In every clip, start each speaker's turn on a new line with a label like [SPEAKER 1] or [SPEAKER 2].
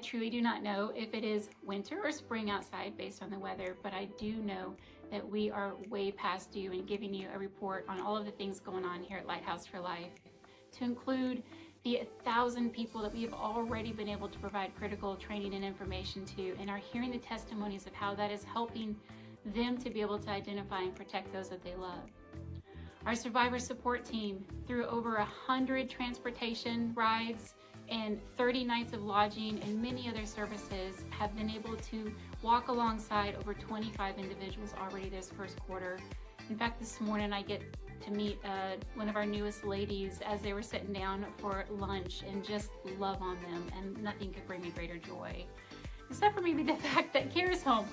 [SPEAKER 1] truly do not know if it is winter or spring outside based on the weather, but I do know that we are way past due in giving you a report on all of the things going on here at Lighthouse for Life, to include the 1,000 people that we have already been able to provide critical training and information to, and are hearing the testimonies of how that is helping them to be able to identify and protect those that they love. Our survivor support team, through over 100 transportation rides and 30 nights of lodging and many other services, have been able to walk alongside over 25 individuals already this first quarter. In fact, this morning I get to meet one of our newest ladies as they were sitting down for lunch, and just love on them, and nothing could bring me greater joy. Except for maybe the fact that Cares Home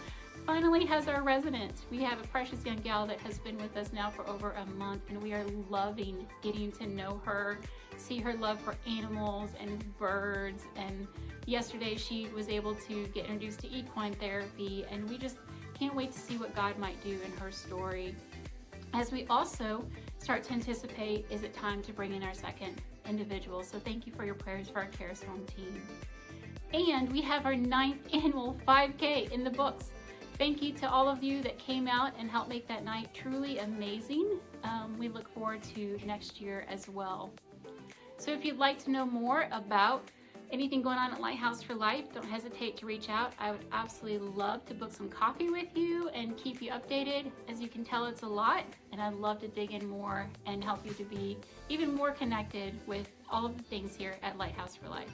[SPEAKER 1] finally has our resident. We have a precious young gal that has been with us now for over a month, and we are loving getting to know her, see her love for animals and birds. And yesterday she was able to get introduced to equine therapy, and we just can't wait to see what God might do in her story. As we also start to anticipate, is it time to bring in our second individual? So thank you for your prayers for our Cares Home team. And we have our 9th annual 5K in the books. Thank you to all of you that came out and helped make that night truly amazing. We look forward to next year as well. So if you'd like to know more about anything going on at Lighthouse for Life, don't hesitate to reach out. I would absolutely love to book some coffee with you and keep you updated. As you can tell, it's a lot, and I'd love to dig in more and help you to be even more connected with all of the things here at Lighthouse for Life.